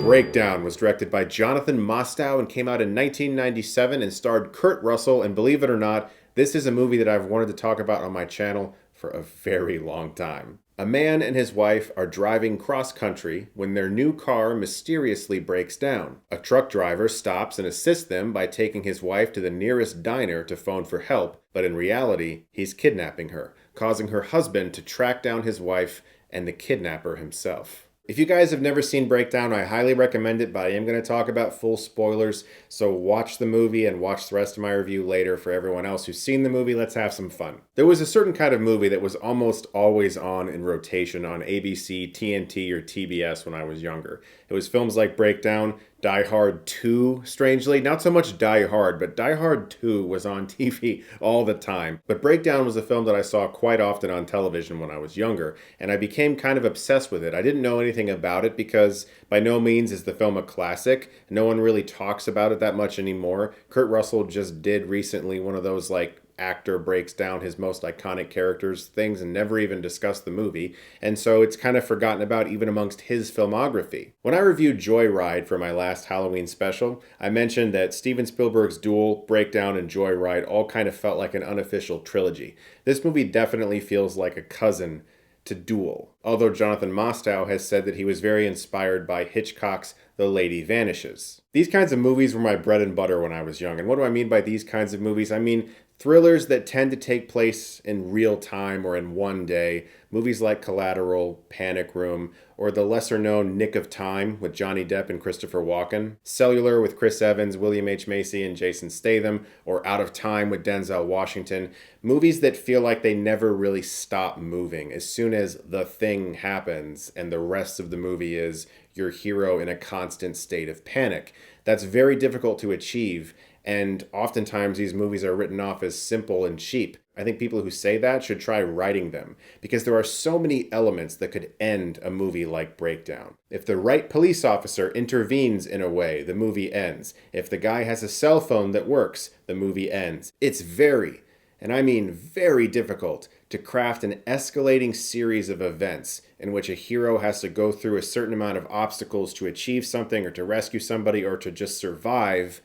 Breakdown was directed by Jonathan Mostow and came out in 1997 and starred Kurt Russell. And believe it or not, this is a movie that I've wanted to talk about on my channel for a very long time. A man and his wife are driving cross-country when their new car mysteriously breaks down. A truck driver stops and assists them by taking his wife to the nearest diner to phone for help, but in reality, he's kidnapping her, causing her husband to track down his wife and the kidnapper himself. If you guys have never seen Breakdown, I highly recommend it, but I am going to talk about full spoilers, so watch the movie and watch the rest of my review later. For everyone else who's seen the movie, let's have some fun. There was a certain kind of movie that was almost always on in rotation on ABC, TNT, or TBS when I was younger. It was films like Breakdown, Die Hard 2, strangely. Not so much Die Hard, but Die Hard 2 was on TV all the time. But Breakdown was a film that I saw quite often on television when I was younger, and I became kind of obsessed with it. I didn't know anything about it because by no means is the film a classic. No one really talks about it that much anymore. Kurt Russell just did recently one of those actor breaks down his most iconic characters things and never even discussed the movie, and so it's kind of forgotten about even amongst his filmography. When I reviewed Joyride for my last Halloween special, I mentioned that Steven Spielberg's Duel, Breakdown, and Joyride all kind of felt like an unofficial trilogy. This movie definitely feels like a cousin to Duel, although Jonathan Mostow has said that he was very inspired by Hitchcock's The Lady Vanishes. These kinds of movies were my bread and butter when I was young, and what do I mean by these kinds of movies? I mean thrillers that tend to take place in real time or in one day. Movies like Collateral, Panic Room, or the lesser-known Nick of Time with Johnny Depp and Christopher Walken, Cellular with Chris Evans, William H. Macy, and Jason Statham, or Out of Time with Denzel Washington. Movies that feel like they never really stop moving. As soon as the thing happens and the rest of the movie is your hero in a constant state of panic. That's very difficult to achieve, and oftentimes these movies are written off as simple and cheap. I think people who say that should try writing them, because there are so many elements that could end a movie like Breakdown. If the right police officer intervenes in a way, the movie ends. If the guy has a cell phone that works, the movie ends. It's very, and I mean very difficult, to craft an escalating series of events in which a hero has to go through a certain amount of obstacles to achieve something or to rescue somebody or to just survive,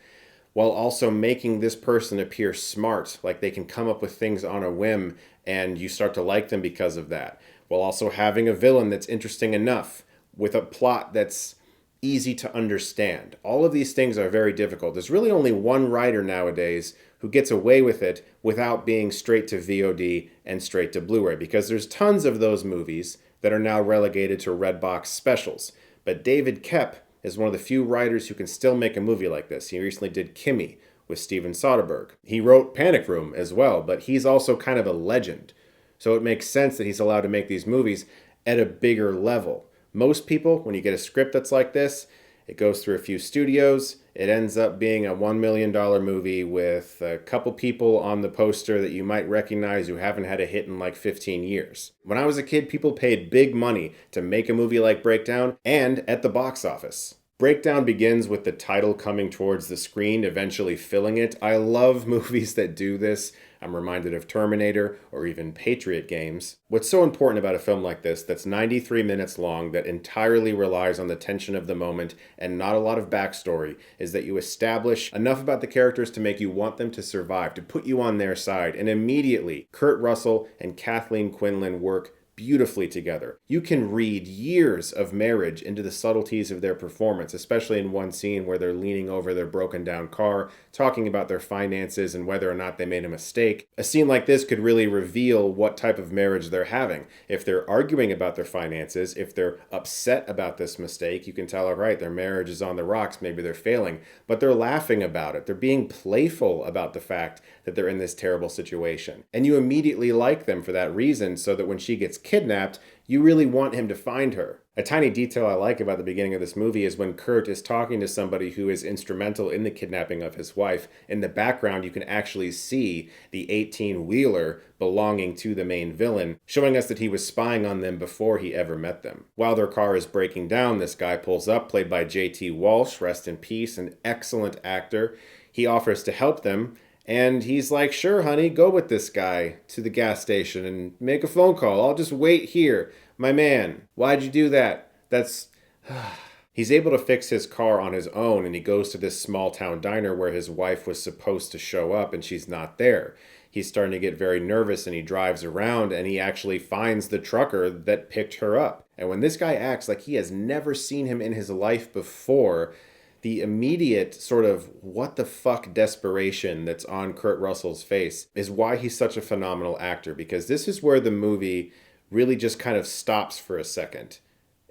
while also making this person appear smart, like they can come up with things on a whim and you start to like them because of that, while also having a villain that's interesting enough with a plot that's easy to understand. All of these things are very difficult. There's really only one writer nowadays who gets away with it without being straight to VOD and straight to Blu-ray, because there's tons of those movies that are now relegated to Redbox specials. But David Koepp is one of the few writers who can still make a movie like this. He recently did Kimmy with Steven Soderbergh. He wrote Panic Room as well, but he's also kind of a legend. So it makes sense that he's allowed to make these movies at a bigger level. Most people, when you get a script that's like this, it goes through a few studios. It ends up being a $1 million movie with a couple people on the poster that you might recognize who haven't had a hit in like 15 years. When I was a kid, people paid big money to make a movie like Breakdown, and at the box office. Breakdown begins with the title coming towards the screen, eventually filling it. I love movies that do this. I'm reminded of Terminator or even Patriot Games. What's so important about a film like this that's 93 minutes long, that entirely relies on the tension of the moment and not a lot of backstory, is that you establish enough about the characters to make you want them to survive, to put you on their side, and immediately Kurt Russell and Kathleen Quinlan work beautifully together. You can read years of marriage into the subtleties of their performance, especially in one scene where they're leaning over their broken down car, talking about their finances and whether or not they made a mistake. A scene like this could really reveal what type of marriage they're having. If they're arguing about their finances, if they're upset about this mistake, you can tell, all right, their marriage is on the rocks, maybe they're failing, but they're laughing about it. They're being playful about the fact that they're in this terrible situation. And you immediately like them for that reason, so that when she gets kidnapped, you really want him to find her. A tiny detail I like about the beginning of this movie is when Kurt is talking to somebody who is instrumental in the kidnapping of his wife. In the background, you can actually see the 18-wheeler belonging to the main villain, showing us that he was spying on them before he ever met them. While their car is breaking down, this guy pulls up, played by J.T. Walsh, rest in peace, an excellent actor. He offers to help them, and he's like, sure, honey, go with this guy to the gas station and make a phone call. I'll just wait here. My man, why'd you do that? That's... He's able to fix his car on his own, and he goes to this small town diner where his wife was supposed to show up and she's not there. He's starting to get very nervous, and he drives around and he actually finds the trucker that picked her up. And when this guy acts like he has never seen him in his life before, the immediate sort of what the fuck desperation that's on Kurt Russell's face is why he's such a phenomenal actor, because this is where the movie really just kind of stops for a second.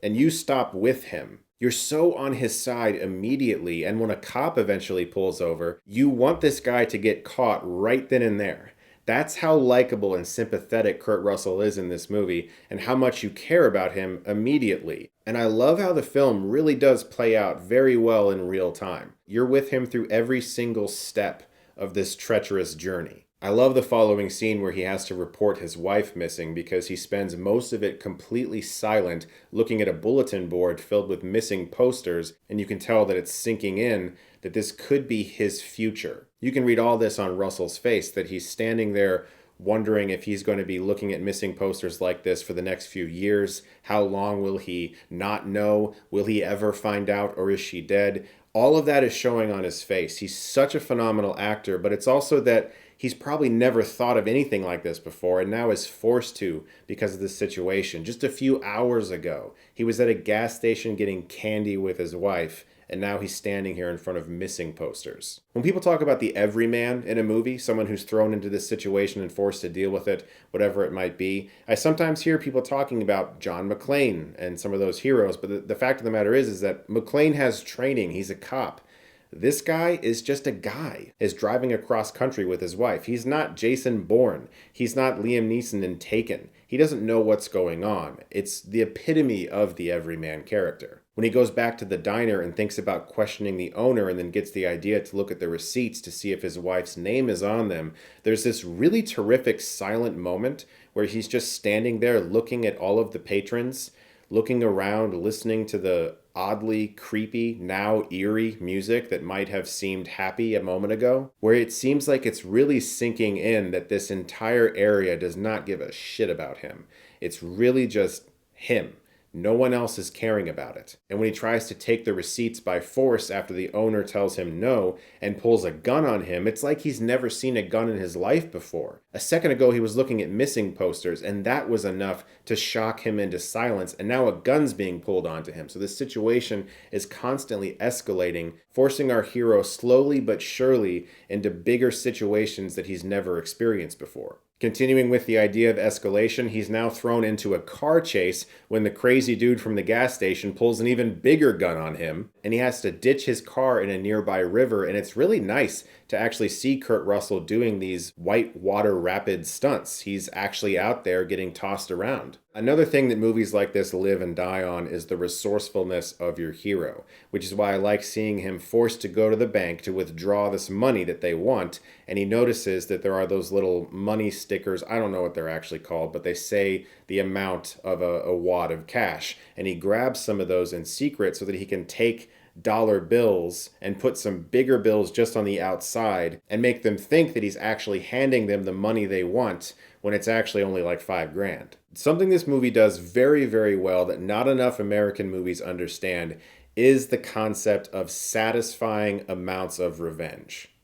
And you stop with him. You're so on his side immediately, and when a cop eventually pulls over, you want this guy to get caught right then and there. That's how likable and sympathetic Kurt Russell is in this movie, and how much you care about him immediately. And I love how the film really does play out very well in real time. You're with him through every single step of this treacherous journey. I love the following scene where he has to report his wife missing, because he spends most of it completely silent, looking at a bulletin board filled with missing posters, and you can tell that it's sinking in that this could be his future. You can read all this on Russell's face, that he's standing there wondering if he's going to be looking at missing posters like this for the next few years. How long will he not know? Will he ever find out, or is she dead? All of that is showing on his face. He's such a phenomenal actor, but it's also that he's probably never thought of anything like this before, and now is forced to because of this situation. Just a few hours ago, he was at a gas station getting candy with his wife, and now he's standing here in front of missing posters. When people talk about the everyman in a movie, someone who's thrown into this situation and forced to deal with it, whatever it might be, I sometimes hear people talking about John McClane and some of those heroes, but the fact of the matter is that McClane has training. He's a cop. This guy is just a guy, is driving across country with his wife. He's not Jason Bourne. He's not Liam Neeson in Taken. He doesn't know what's going on. It's the epitome of the everyman character. When he goes back to the diner and thinks about questioning the owner, and then gets the idea to look at the receipts to see if his wife's name is on them, there's this really terrific silent moment where he's just standing there looking at all of the patrons, looking around, listening to the oddly creepy, now eerie music that might have seemed happy a moment ago, where it seems like it's really sinking in that this entire area does not give a shit about him. It's really just him. No one else is caring about it. And when he tries to take the receipts by force after the owner tells him no and pulls a gun on him, it's like he's never seen a gun in his life before. A second ago, he was looking at missing posters, and that was enough to shock him into silence, and now a gun's being pulled onto him. So this situation is constantly escalating, forcing our hero slowly but surely into bigger situations that he's never experienced before. Continuing with the idea of escalation, he's now thrown into a car chase when the crazy dude from the gas station pulls an even bigger gun on him, and he has to ditch his car in a nearby river, and it's really nice to actually see Kurt Russell doing these white water rapid stunts. He's actually out there getting tossed around. Another thing that movies like this live and die on is the resourcefulness of your hero, which is why I like seeing him forced to go to the bank to withdraw this money that they want, and he notices that there are those little money stickers. I don't know what they're actually called, but they say the amount of a wad of cash, and he grabs some of those in secret so that he can take dollar bills and put some bigger bills just on the outside and make them think that he's actually handing them the money they want when it's actually only like $5,000. Something this movie does very, very well that not enough American movies understand is the concept of satisfying amounts of revenge.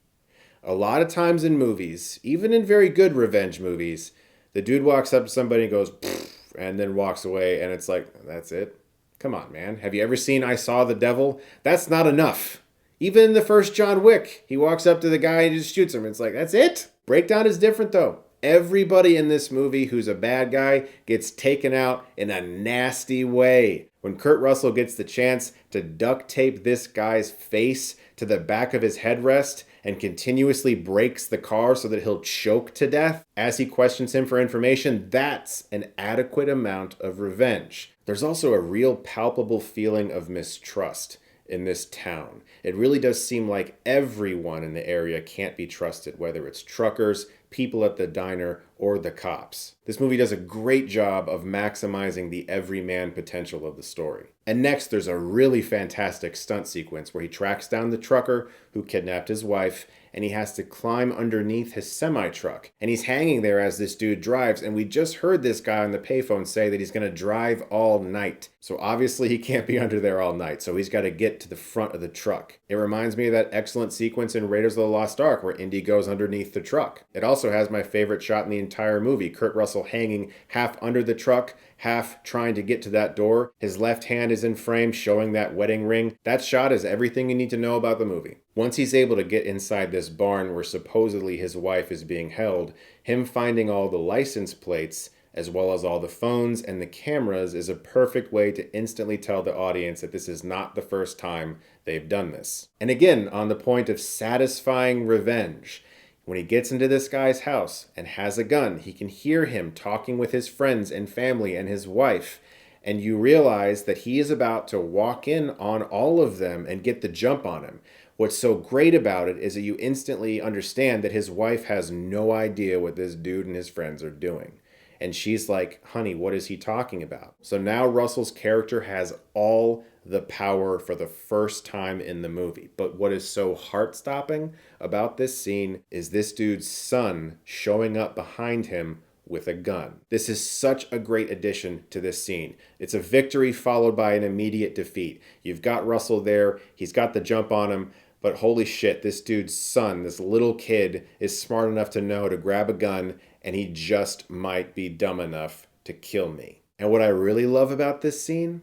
A lot of times in movies, even in very good revenge movies, the dude walks up to somebody and goes, "Pfft," and then walks away, and it's like, that's it? Come on, man. Have you ever seen I Saw the Devil? That's not enough. Even in the first John Wick, he walks up to the guy and just shoots him. It's like, that's it? Breakdown is different, though. Everybody in this movie who's a bad guy gets taken out in a nasty way. When Kurt Russell gets the chance to duct tape this guy's face to the back of his headrest and continuously breaks the car so that he'll choke to death as he questions him for information, that's an adequate amount of revenge. There's also a real palpable feeling of mistrust in this town. It really does seem like everyone in the area can't be trusted, whether it's truckers, people at the diner, or the cops. This movie does a great job of maximizing the everyman potential of the story. And next, there's a really fantastic stunt sequence where he tracks down the trucker who kidnapped his wife, and he has to climb underneath his semi-truck. And he's hanging there as this dude drives, and we just heard this guy on the payphone say that he's going to drive all night. So obviously he can't be under there all night, so he's got to get to the front of the truck. It reminds me of that excellent sequence in Raiders of the Lost Ark where Indy goes underneath the truck. It also has my favorite shot in the entire movie, Kurt Russell hanging half under the truck, half trying to get to that door. His left hand is in frame showing that wedding ring. That shot is everything you need to know about the movie. Once he's able to get inside this barn where supposedly his wife is being held, him finding all the license plates as well as all the phones and the cameras is a perfect way to instantly tell the audience that this is not the first time they've done this. And again, on the point of satisfying revenge, when he gets into this guy's house and has a gun, he can hear him talking with his friends and family and his wife, and you realize that he is about to walk in on all of them and get the jump on him. What's so great about it is that you instantly understand that his wife has no idea what this dude and his friends are doing. And she's like, honey, what is he talking about? So now Russell's character has all the power for the first time in the movie. But what is so heart-stopping about this scene is this dude's son showing up behind him with a gun. This is such a great addition to this scene. It's a victory followed by an immediate defeat. You've got Russell there, he's got the jump on him, but holy shit, this dude's son, this little kid, is smart enough to know to grab a gun, and he just might be dumb enough to kill me. And what I really love about this scene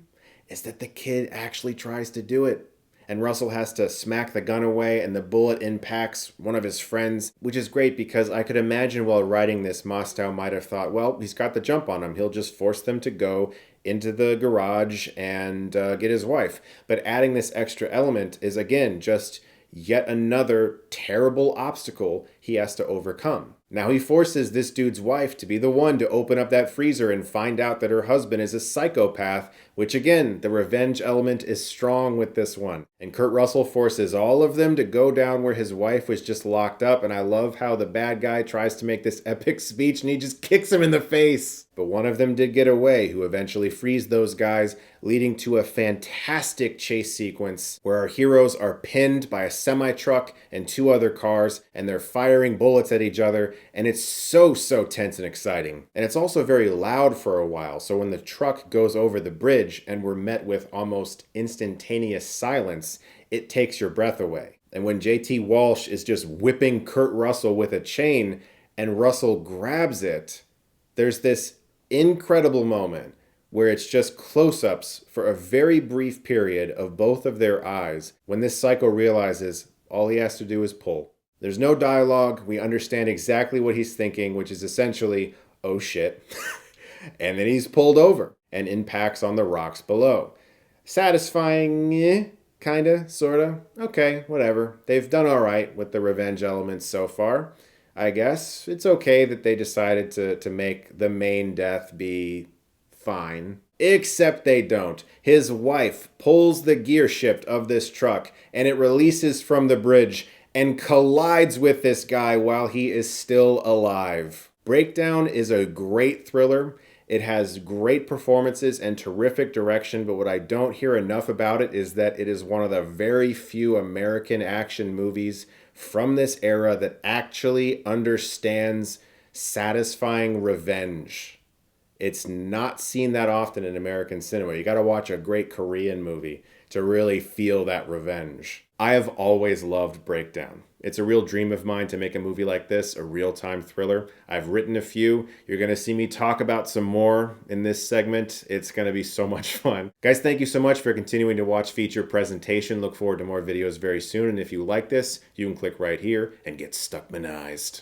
is that the kid actually tries to do it. And Russell has to smack the gun away, and the bullet impacts one of his friends, which is great because I could imagine while writing this, Mostow might have thought, well, he's got the jump on him. He'll just force them to go into the garage and get his wife. But adding this extra element is, again, just yet another terrible obstacle he has to overcome. Now he forces this dude's wife to be the one to open up that freezer and find out that her husband is a psychopath, which again, the revenge element is strong with this one. And Kurt Russell forces all of them to go down where his wife was just locked up, and I love how the bad guy tries to make this epic speech and he just kicks him in the face. But one of them did get away, who eventually frees those guys, leading to a fantastic chase sequence where our heroes are pinned by a semi-truck and two other cars, and they're firing bullets at each other, and it's so tense and exciting. And it's also very loud for a while, so when the truck goes over the bridge and we're met with almost instantaneous silence, it takes your breath away. And when JT Walsh is just whipping Kurt Russell with a chain and Russell grabs it, there's this incredible moment where it's just close-ups for a very brief period of both of their eyes when this psycho realizes all he has to do is pull. There's no dialogue. We understand exactly what he's thinking, which is essentially, oh shit. And then he's pulled over and impacts on the rocks below. Satisfying, kinda, sorta. Okay, whatever. They've done all right with the revenge elements so far. I guess it's okay that they decided to make the main death be fine. Except they don't. His wife pulls the gear shift of this truck and it releases from the bridge and collides with this guy while he is still alive. Breakdown is a great thriller. It has great performances and terrific direction, but what I don't hear enough about it is that it is one of the very few American action movies from this era that actually understands satisfying revenge. It's not seen that often in American cinema. You gotta watch a great Korean movie to really feel that revenge. I have always loved Breakdown. It's a real dream of mine to make a movie like this, a real-time thriller. I've written a few. You're going to see me talk about some more in this segment. It's going to be so much fun. Guys, thank you so much for continuing to watch Feature Presentation. Look forward to more videos very soon. And if you like this, you can click right here and get Stuckmanized.